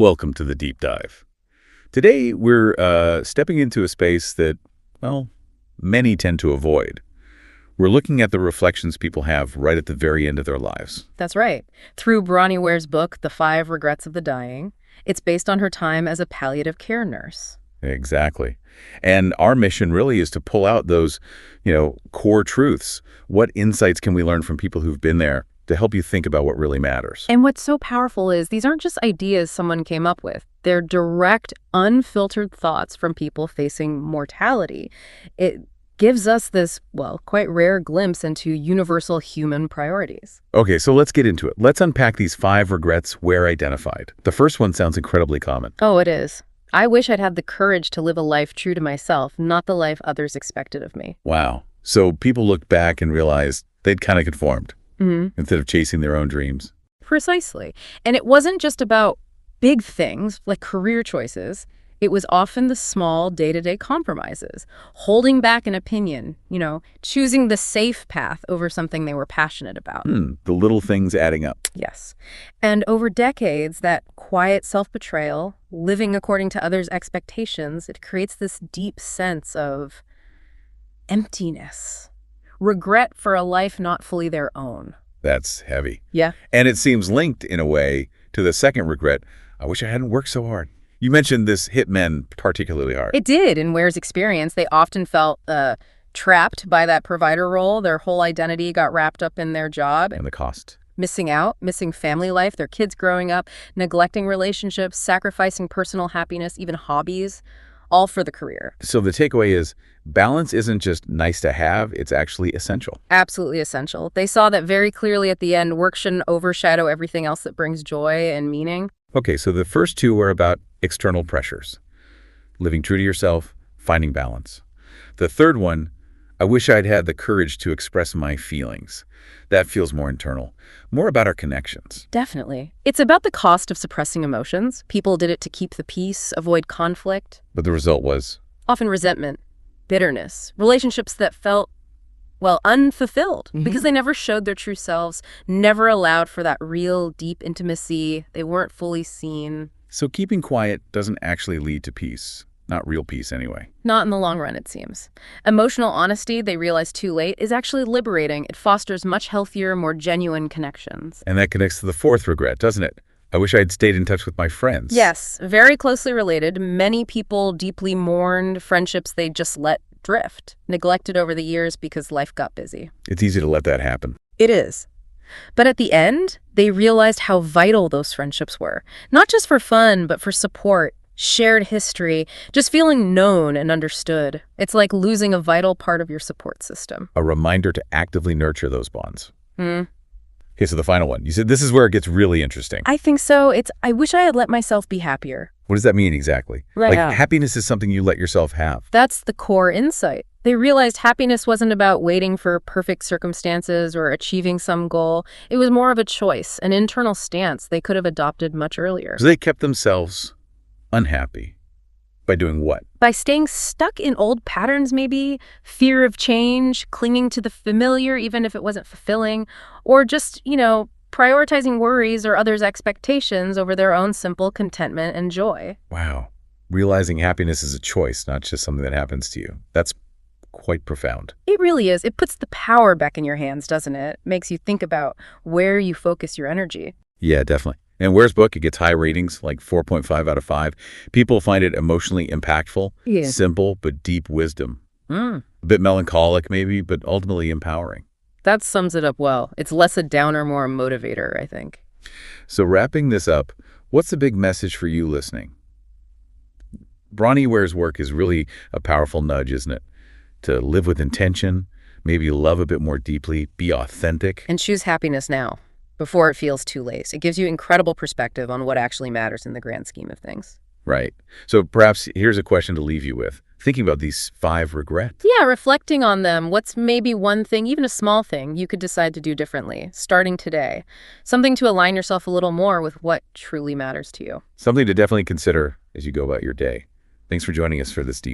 Welcome to the deep dive. Today, we're stepping into a space that, well, many tend to avoid. We're looking at the reflections people have right at the very end of their lives. That's right. Through Bronne Ware's book, The 5 Regrets of the Dying, it's based on her time as a palliative care nurse. Exactly. And our mission really is to pull out those, core truths. What insights can we learn from people who've been there to help you think about what really matters? And what's so powerful is these aren't just ideas someone came up with. They're direct, unfiltered thoughts from people facing mortality. It gives us this, quite rare glimpse into universal human priorities. Okay, so let's get into it. Let's unpack these 5 regrets Ware identified. The first one sounds incredibly common. Oh, it is. I wish I'd had the courage to live a life true to myself, not the life others expected of me. Wow. So people looked back and realized they'd kind of conformed instead of chasing their own dreams. Precisely. And it wasn't just about big things like career choices. It was often the small day-to-day compromises, holding back an opinion, choosing the safe path over something they were passionate about. The little things adding up. Yes. And over decades, that quiet self-betrayal, living according to others' expectations, it creates this deep sense of emptiness, regret for a life not fully their own. That's heavy. Yeah. And it seems linked, in a way, to the second regret. I wish I hadn't worked so hard. You mentioned this hit men particularly hard. It did. In Ware's experience, they often felt trapped by that provider role. Their whole identity got wrapped up in their job. And the cost. Missing out, missing family life, their kids growing up, neglecting relationships, sacrificing personal happiness, even hobbies, all for the career. So the takeaway is balance isn't just nice to have, it's actually essential. Absolutely essential. They saw that very clearly at the end. Work shouldn't overshadow everything else that brings joy and meaning. Okay, so the first two were about external pressures, living true to yourself, finding balance. The third one, I wish I'd had the courage to express my feelings. That feels more internal, more about our connections. Definitely. It's about the cost of suppressing emotions. People did it to keep the peace, avoid conflict. But the result was? Often resentment, bitterness, relationships that felt, unfulfilled because they never showed their true selves, never allowed for that real deep intimacy. They weren't fully seen. So keeping quiet doesn't actually lead to peace. Not real peace, anyway. Not in the long run, it seems. Emotional honesty, they realize too late, is actually liberating. It fosters much healthier, more genuine connections. And that connects to the fourth regret, doesn't it? I wish I'd stayed in touch with my friends. Yes, very closely related. Many people deeply mourned friendships they just let drift, neglected over the years because life got busy. It's easy to let that happen. It is. But at the end, they realized how vital those friendships were. Not just for fun, but for support, shared history, just feeling known and understood. It's like losing a vital part of your support system. A reminder to actively nurture those bonds. Okay, so the final one. You said this is where it gets really interesting. I think so. I wish I had let myself be happier. What does that mean exactly? Right. Happiness is something you let yourself have. That's the core insight. They realized happiness wasn't about waiting for perfect circumstances or achieving some goal. It was more of a choice, an internal stance they could have adopted much earlier. So they kept themselves unhappy. By doing what? By staying stuck in old patterns, maybe, fear of change, clinging to the familiar even if it wasn't fulfilling, or just, prioritizing worries or others' expectations over their own simple contentment and joy. Wow. Realizing happiness is a choice, not just something that happens to you. That's quite profound. It really is. It puts the power back in your hands, doesn't it? Makes you think about where you focus your energy. Yeah, definitely. And Ware's book, it gets high ratings, like 4.5 out of 5. People find it emotionally impactful, simple, but deep wisdom. A bit melancholic, maybe, but ultimately empowering. That sums it up well. It's less a downer, more a motivator, I think. So wrapping this up, what's the big message for you listening? Bronne Ware's work is really a powerful nudge, isn't it? To live with intention, maybe love a bit more deeply, be authentic. And choose happiness now, before it feels too late. It gives you incredible perspective on what actually matters in the grand scheme of things. Right. So perhaps here's a question to leave you with. Thinking about these 5 regrets. Yeah, reflecting on them. What's maybe one thing, even a small thing, you could decide to do differently, starting today? Something to align yourself a little more with what truly matters to you. Something to definitely consider as you go about your day. Thanks for joining us for this deep